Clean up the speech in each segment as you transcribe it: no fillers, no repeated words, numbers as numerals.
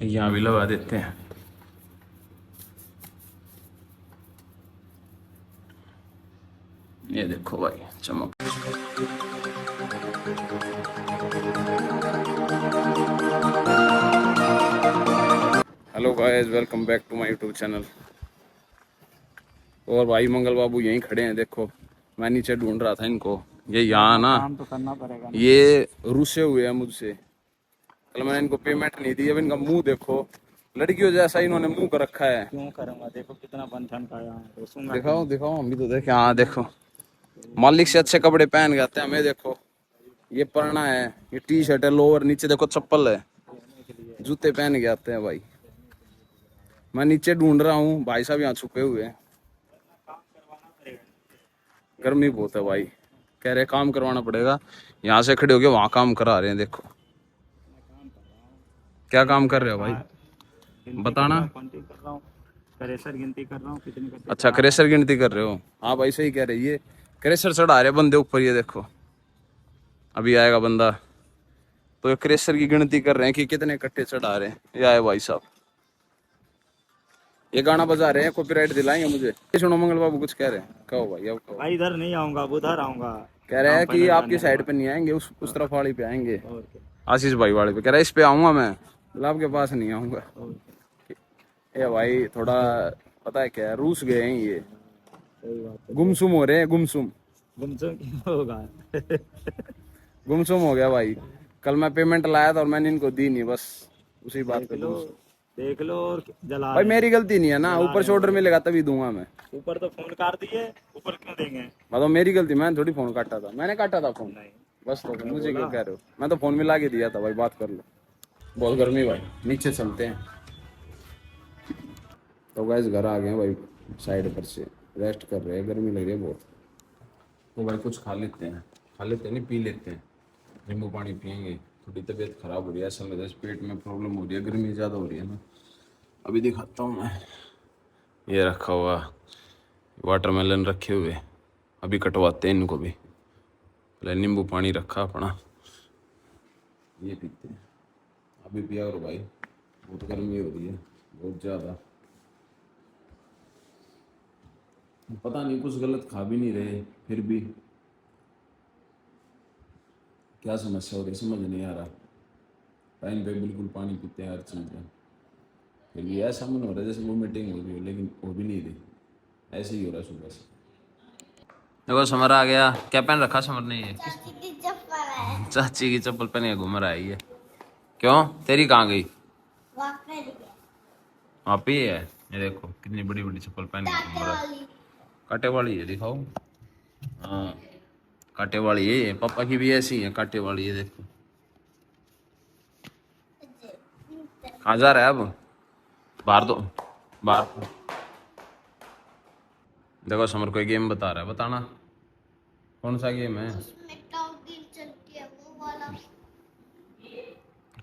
यहाँ भी लगा देते हैं। ये देखो भाई चमक। Hello guys, welcome back to my YouTube channel. और भाई मंगल बाबू यहीं खड़े हैं, देखो मैं नीचे ढूंढ रहा था इनको। ये यहाँ ना काम तो करना पड़ेगा ना। ये रुसे हुए हैं मुझसे। कल मैंने इनको पेमेंट नहीं दी। अब इनका मुंह देखो, लड़कियों जैसा इन्होंने मुंह कर रखा है। क्यों करूंगा, देखो कितना बंधन खाया है, रोसूंगा दिखाओ क्यों? दिखाओ, हम भी तो देखे। हाँ देखो, मालिक से अच्छे कपड़े पहन के आते हैं हमें। देखो ये पढ़ना है, ये टी शर्ट है, लोअर, नीचे देखो चप्पल है, जूते पहन के आते हैं भाई। मैं नीचे ढूंढ रहा हूँ, भाई साहब यहाँ छुपे हुए हैं। गर्मी बहुत है भाई, कह रहे काम करवाना पड़ेगा। यहाँ से खड़े होके वहां काम करा रहे हैं। देखो क्या काम कर रहे हो भाई, बताना। कर रहा हूँ, क्रेशर गिनती कर रहा हूँ कितने कट्टे अच्छा चढ़ा रहा क्रेशर गिनती कर रहे हो। हाँ भाई सही कह रहे, ये क्रेशर चढ़ा रहे बंदे ऊपर। ये देखो अभी आएगा बंदा, तो ये क्रेशर की गिनती कर रहे हैं कि कितने कट्टे चढ़ा रहे हैं। ये आए भाई साहब, ये गाना बजा रहे हैं, कॉपीराइट दिलाएंगे मुझे। ये सुनो मंगल बाबू कुछ कह रहे हैं, कहो भाई अब कहो। भाई इधर नहीं आऊंगा, अब उधर आऊंगा। कह रहे काम हैं कि फाइनल आपकी करने के साइड बाद। पे नहीं आएंगे, उस तरफ वाली पे आएंगे। और क्या, आशीष भाई वाले पे। कह रहा है इस पे आऊंगा मैं, गुलाब के पास नहीं आऊंगा। और क्या। ये भाई थोड़ा पता है क्या है, रूस गए हैं ये, सही बात है। गुमसुम हो रहे हैं, गुमसुम। गुमसुम क्यों होगा? गुमसुम हो गया भाई। कल मैं पेमेंट लाया था और मैंने इनको दी नहीं, बस उसी बात देख पे लो, गुमसुम। देख लो, और जला भाई रहे हैं। मेरी गलती नहीं है ना, जला ऊपर रहे से हैं ऑर्डर मुझे। मिलेगा तभी दूंगा मैं। ऊपर तो फोन कर दिए, ऊपर क्यों देंगे? मतलब मेरी गलती, मैंने थोड़ी फोन काटा था, मैंने काटा था फोन। नहीं, बस तो मैंने मुझे बोला। क्यों कह रहे हो, मैं तो फोन मिला के दिया था भाई, बात कर लो। बहुत गर्मी भाई, नीचे चलते हैं। तो गैस घर आ गए हैं भाई, साइड पर से रेस्ट कर रहे हैं, गर्मी लग रही है बहुत। तो भाई कुछ खा लेते हैं, खा लेते हैं नहीं पी लेते हैं, नींबू पानी पियेंगे। थोड़ी तबीयत खराब हो रही है, असल में जैसे पेट में प्रॉब्लम हो रही है, गर्मी ज़्यादा हो रही है ना। अभी दिखाता हूँ मैं, ये रखा हुआ वाटरमेलन रखे हुए, अभी कटवाते हैं इनको भी। पहले नींबू पानी रखा अपना, ये पीते हैं। अभी पिया और भाई, बहुत गर्मी हो रही है, बहुत ज़्यादा। पता नहीं कुछ गलत खा भी नहीं रहे, फिर भी क्या समस्या हो रही है समझ नहीं आ रहा। टाइम पे बिल्कुल पानी पीते हैं हर चीज़ में, फिर भी ऐसा मन हो रहा है जैसे वोमिटिंग हो रही हो, लेकिन हो भी नहीं रही, ऐसे ही हो रहा है सुबह से। देखो समर आ गया। क्या पहन रखा समर ने? ये चाची की चप्पल है। चाची की चप्पल पहन के घूम रहा है ये। क्यों, तेरी कहाँ गई? वहाँ पे है। वहाँ पे ही है। ये देखो कितनी बड़ी बड़ी चप्पल पहन के घूम कांटे रहा है। वाली। कांटे वाली है, दिखाओ। हाँ कांटे वाली है ये, पापा की भी ऐसी है कांटे वाली है। देखो कहाँ जा रहा है अब, बाहर दो, बाहर। देखो समर कोई गेम बता रहा है, बताना कौन सा गेम है। उसमें काउंटिंग चलती है वो वाला।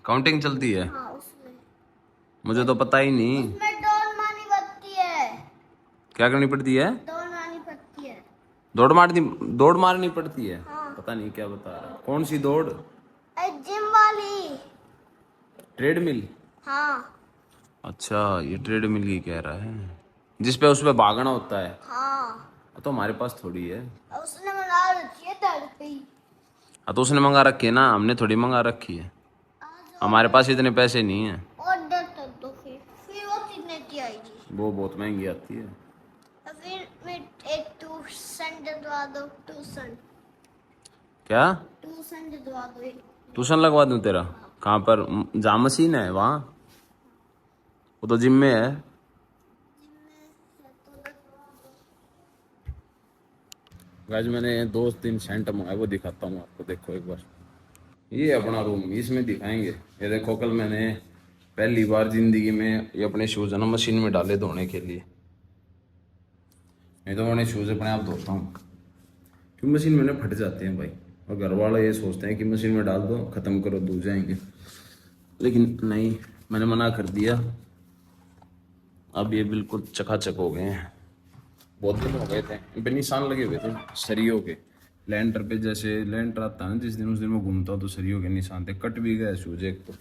काउंटिंग चलती है? हाँ उसमें। मुझे तो पता ही नहीं। उसमें दौड़ मारनी पड़ती है। क्या करनी पड़ती है? दौड़ मारनी पड़ती है। दौड़ मारनी पड़ती है। हाँ। पता नहीं क्या बता रहा है, कौन सी दौड़? जिम वाली। ट्रेडमिल? हाँ। अच्छा ये ट्रेडमिल की कह रहा है, जिसपे उसपे भागना होता है। हाँ। तो हमारे पास थोड़ी है। उसने मंगा रखी है दर्द पे ही। हाँ तो उसने मंगा रखी है ना, हमने थोड़ी मंगा रखी है। आज हमारे पास इतने पैसे नहीं है। ऑर्डर कर दो फिर वो कितने की आएगी? वो बहुत महंगी आती है। और फिर मैं एक ट्यूशन दिलवा दो। ट्यूशन क्या? ट्यूशन दिलवा दो एक। ट्यूशन लगवा दूं तेरा? कहाँ पर? जहाँ मशीन है वहाँ? वो तो जिम में है। गाइस मैंने 2-3 सेंट मंगाए, वो दिखाता हूँ आपको, देखो एक बार। ये अपना रूम, इसमें दिखाएंगे। ये देखो कल मैंने पहली बार जिंदगी में ये अपने शूज है ना मशीन में डाले धोने के लिए। नहीं तो मैंने शूज अपने आप धोता हूँ, क्योंकि मशीन में ना फट जाते हैं भाई। और घर वाले ये सोचते हैं कि मशीन में डाल दो, ख़त्म करो, धुल जाएंगे। लेकिन नहीं, मैंने मना कर दिया। अब ये बिल्कुल चकाचक हो गए हैं। बहुत दिन हो गए थे, इन पे निशान लगे हुए थे सरियों के। लैंटर पे जैसे लैंटर आता है ना जिस दिन, उस दिन मैं घूमता हूँ तो सरियों के निशान थे। कट भी गए शूज एक तो।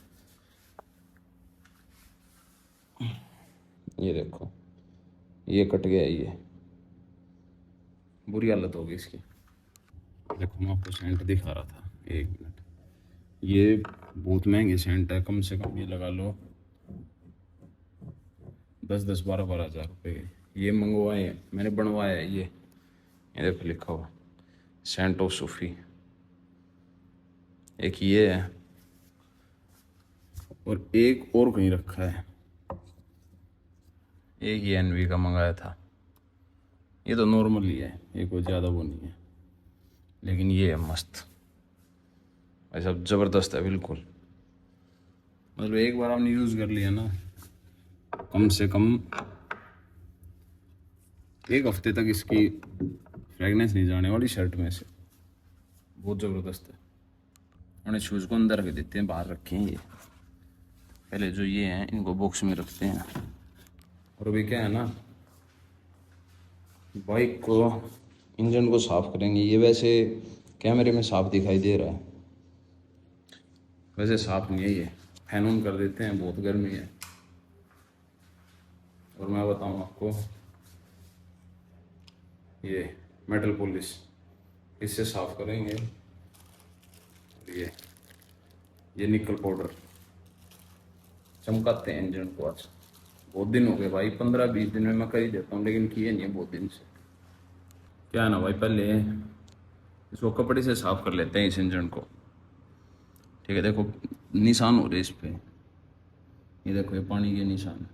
ये देखो, ये कट गया, ये बुरी हालत होगी इसकी। देखो मैं आपको सेंट दिखा रहा था, एक मिनट। ये बहुत महंगे सेंट है, कम से कम ये लगा लो 10-10, 12-12 हज़ार रुपये के। ये मंगवाए हैं मैंने, बनवाया है ये देखो लिखा हुआ सेंट ऑफ सूफी। एक ये है और एक और कहीं रखा है, एक ये एनवी का मंगाया था। ये तो नॉर्मल ही है, ये कोई ज़्यादा वो नहीं है, लेकिन ये है मस्त, ऐसा ज़बरदस्त है बिल्कुल। मतलब एक बार आपने यूज़ कर लिया ना, कम से कम 1 हफ्ते तक इसकी फ्रेगनेंस नहीं जाने वाली शर्ट में से। बहुत ज़बरदस्त है। उन्हें शूज़ को अंदर रख देते हैं, बाहर रखे हैं ये। पहले जो ये हैं इनको बॉक्स में रखते हैं। और अभी क्या है ना, बाइक को इंजन को साफ़ करेंगे। ये वैसे कैमरे में साफ दिखाई दे रहा है, वैसे साफ नहीं है ये। फैन ऑन कर देते हैं, बहुत गर्मी है। और मैं बताऊं आपको, ये मेटल पॉलिश इससे साफ करेंगे। ये निकल पाउडर चमकाते हैं इंजन को। आज बहुत दिन हो गए भाई, 15-20 दिन में मैं कर ही देता हूँ, लेकिन किए नहीं है बहुत दिन से। क्या है ना भाई, पहले इसको कपड़े से साफ कर लेते हैं इस इंजन को। ठीक है, देखो निशान हो रहे इस पे, ये देखो ये पानी के निशान।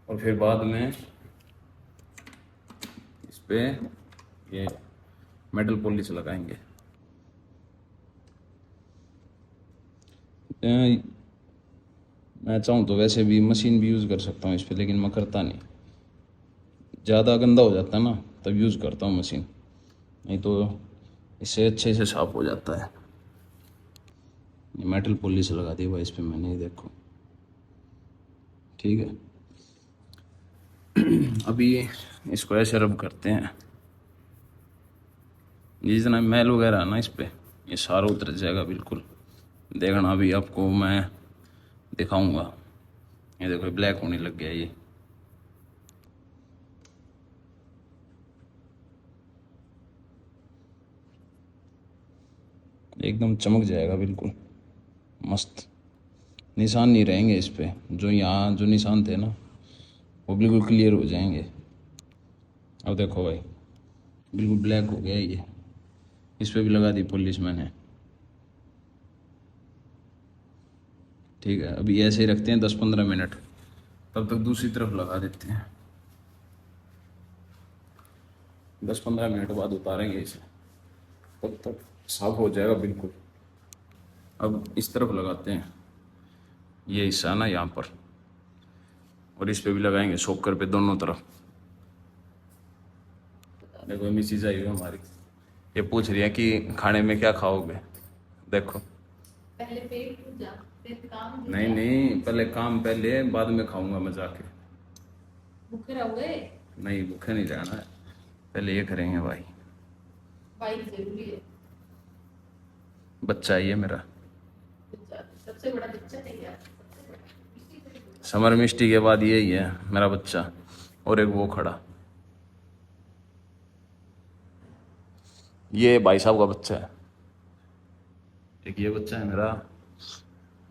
और फिर बाद में इस पे ये मेटल पॉलिश लगाएंगे। मैं चाहूँ तो वैसे भी मशीन भी यूज़ कर सकता हूँ इस पे, लेकिन मैं करता नहीं। ज़्यादा गंदा हो जाता है ना, तब यूज़ करता हूँ मशीन, नहीं तो इससे अच्छे से साफ हो जाता है। ये मेटल पॉलिश लगा दी भाई इस पे मैंने, देखो ठीक है। अभी इसको ऐसे रब करते हैं, जितना मैल वगैरह है ना इस पे, ये सारा उतर जाएगा बिल्कुल। देखना अभी आपको मैं दिखाऊंगा। ये देखो ब्लैक होने लग गया, ये एकदम चमक जाएगा बिल्कुल मस्त। निशान नहीं रहेंगे इस पे, जो यहाँ जो निशान थे ना वो बिल्कुल क्लियर हो जाएंगे। अब देखो भाई बिल्कुल ब्लैक हो गया ये। इस पे भी लगा दी पॉलिश मैंने। ठीक है, अभी ऐसे ही रखते हैं 10-15 मिनट, तब तक दूसरी तरफ लगा देते हैं। 10-15 मिनट बाद उतारेंगे इसे, तब तक साफ हो जाएगा बिल्कुल। अब इस तरफ लगाते हैं, ये हिस्सा ना यहाँ पर, और इस पे भी लगाएंगे शॉकर पे, दोनों तरफ। देखो मिसेज आई हुई हमारी, ये पूछ रही है कि खाने में क्या खाओगे। देखो पहले पेट पूजा, फिर काम। नहीं, पहले काम, पहले बाद में खाऊंगा मैं जाके। भूखे रहोगे? नहीं भूखे नहीं रहना है, पहले ये करेंगे भाई। बाइक जरूरी है। बच्चा ये मेरा सबसे बड़ा बच्चा है यार, समर मिष्टी के बाद यही है मेरा बच्चा। और एक वो खड़ा, ये भाई साहब का बच्चा है। एक ये बच्चा है मेरा,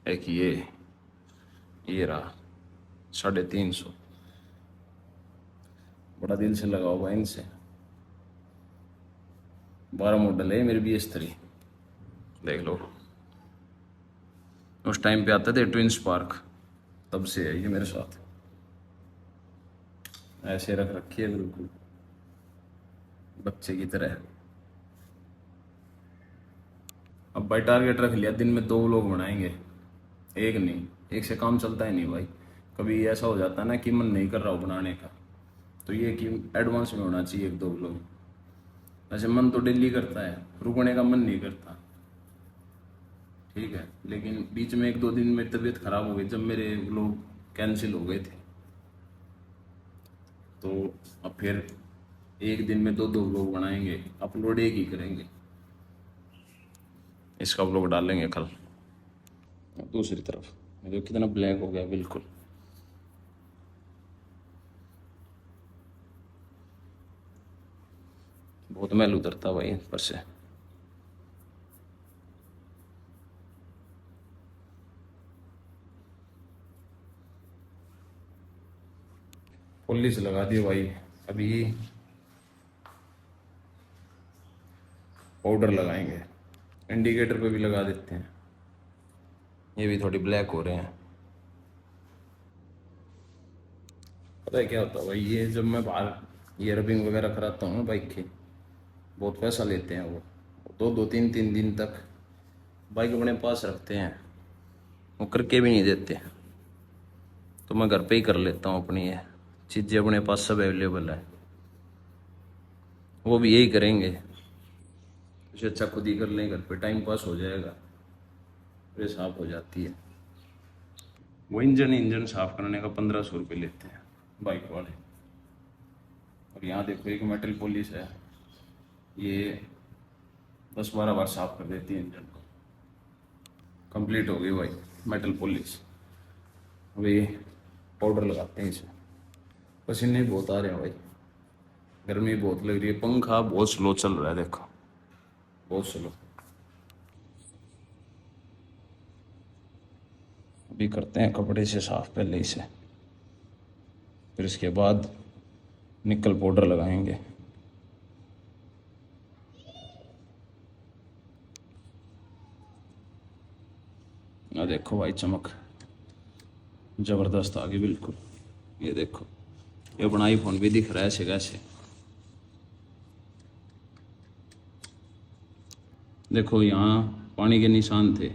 एक ये रहा 350। बड़ा दिल से लगाओ भाई इनसे। 12 मॉडल है मेरे BS3, देख लो। उस टाइम पे आते थे ट्विन स्पार्क, तब से है ये मेरे साथ। ऐसे रख रखी है बिल्कुल बच्चे की तरह। अब भाई टारगेट रख लिया, दिन में 2 व्लॉग बनाएंगे, एक नहीं। एक से काम चलता ही नहीं भाई। कभी ऐसा हो जाता है ना कि मन नहीं कर रहा हो बनाने का, तो ये कि एडवांस में होना चाहिए 1-2 व्लॉग। वैसे मन तो डेली करता है, रुकने का मन नहीं करता, ठीक है। लेकिन बीच में 1-2 दिन मेरी तबीयत खराब हो गई, जब मेरे व्लॉग कैंसिल हो गए थे, तो अब फिर एक दिन में 2-2 व्लॉग बनाएंगे, अपलोड एक ही करेंगे। इसका व्लॉग डालेंगे कल दूसरी तरफ। जो कितना ब्लैक हो गया बिल्कुल। बहुत मैल उतरता भाई ऊपर से। पुलिस लगा दी भाई। अभी पाउडर लगाएंगे, इंडिकेटर पे भी लगा देते हैं। ये भी थोड़ी ब्लैक हो रहे हैं। पता है क्या होता है भाई, ये जब मैं बाहर ये रबिंग वगैरह कराता हूँ ना बाइक की, बहुत पैसा लेते हैं वो। दो तीन तीन दिन तक बाइक अपने पास रखते हैं, वो करके भी नहीं देते। तो मैं घर पे ही कर लेता हूँ अपनी, ये चीज़ें अपने पास सब अवेलेबल है। वो भी यही करेंगे, इससे अच्छा खुद ही कर लें घर पे, टाइम पास हो जाएगा, फिर साफ हो जाती है। वो इंजन साफ करने का 1500 रुपये लेते हैं बाइक वाले। और यहाँ देखो एक मेटल पॉलिश है, ये 10-12 बार साफ कर देती है इंजन को। कंप्लीट हो गई भाई मेटल पॉलिश। अभी पाउडर लगाते हैं इसे। पसीने बहुत आ रहे हैं भाई, गर्मी बहुत लग रही है। पंखा बहुत स्लो चल रहा है, देखो बहुत स्लो। अभी करते हैं कपड़े से साफ पहले इसे, फिर इसके बाद निकल पाउडर लगाएंगे। ना देखो भाई चमक जबरदस्त आ गई बिल्कुल। ये देखो, ये अपना आईफोन भी दिख रहा है ऐसे कैसे। देखो यहाँ पानी के निशान थे,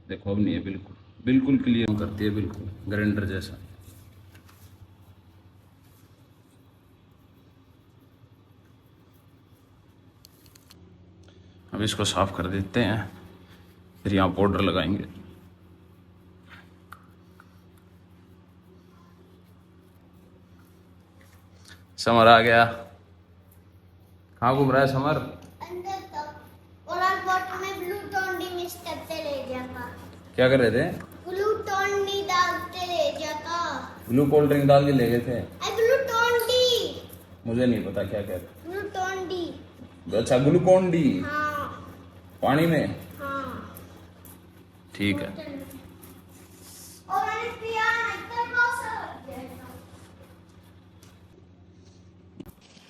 देखो अब नहीं है, बिल्कुल बिल्कुल क्लियर करती है, बिल्कुल ग्राइंडर जैसा। अब इसको साफ कर देते हैं, फिर यहाँ पाउडर लगाएंगे। समर आ गया। कहाँ घूम रहा है समर? अंदर तक। और आज बॉटल में ब्लू टोन डी मिक्स करते ले जाता। क्या कर रहे थे? ब्लू टोन डी डालते ले जाता। ब्लू कोल्ड ड्रिंक डाल के ले गए थे। Blue tone D. मुझे नहीं पता क्या कह रहे। Blue tone D. अच्छा ग्लूकोन डी हाँ पानी में। हाँ ठीक है। और मैंने पिया नहीं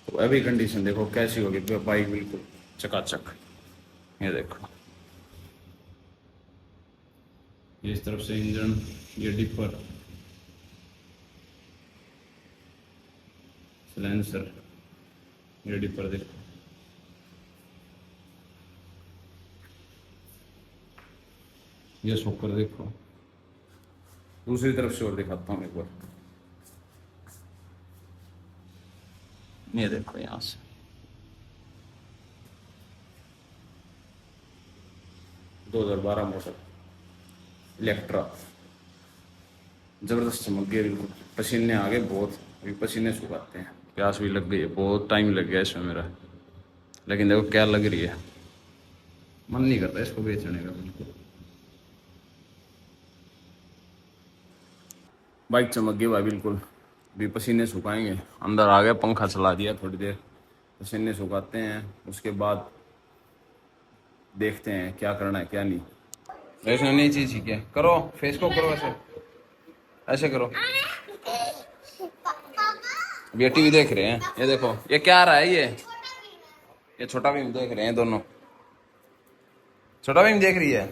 तो अभी कंडीशन देखो कैसी होगी बाइक, बिल्कुल चकाचक। ये देखो, ये इस तरफ से इंजन, ये डिपर, सिलेंसर, ये डिपर देखो। ये शॉकर देखो। दूसरी तरफ से और दिखाता हूँ एक बार। ये देखो यहाँ से, दो 2012 मॉडल इलेक्ट्रा, जबरदस्त चमक गई बिल्कुल। पसीने आ गए बहुत, अभी पसीने सुखाते हैं। प्यास भी लग गई है, बहुत टाइम लग गया इसमें मेरा, लेकिन देखो क्या लग रही है। मन नहीं करता इसको बेचने का बिल्कुल। बाइक चमक गई भाई बिल्कुल। अभी पसीने सुखाएंगे, अंदर आ गए, पंखा चला दिया थोड़ी देर, पसीने सुखाते हैं, उसके बाद देखते हैं क्या करना है क्या नहीं। वैसे नई चीज सीखी है, करो फेस को करो, ऐसे ऐसे करो। ये टीवी देख रहे हैं, ये देखो ये क्या आ रहा है, ये छोटा भीम देख रहे हैं दोनों। छोटा भीम देख रही है।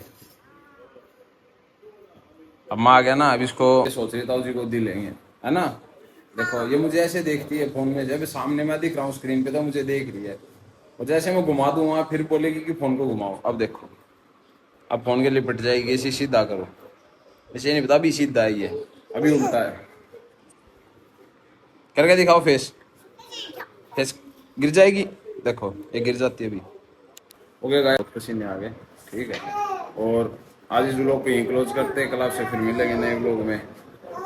अब माँ आ गया ना, अब इसको सोच रही था उसी को दिलेंगे, है ना। देखो ये मुझे ऐसे देखती है फोन में, जब सामने मैं दिख रहा हूँ स्क्रीन पे तो मुझे देख रही है, और जैसे मैं घुमा दूंगा फिर बोलेगी कि फोन को घुमाओ। अब देखो, अब फोन के लिपट जाएगी। इसे सीधा करो, इसे नहीं पता अभी सीधा है, ये अभी उल्टा है। करके दिखाओ फेस, फेस गिर जाएगी, देखो ये गिर जाती है अभी। ओके गाइस, पसीने आ गए, ठीक है। और आज इस व्लॉग को यहीं क्लोज करते हैं, कल आपसे फिर मिलेंगे नए व्लॉग में।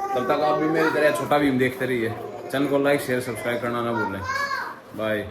तब तक आप भी मेरी तरह छोटा भीम देखते रहिए। चैनल को लाइक शेयर सब्सक्राइब करना ना भूलें। बाय।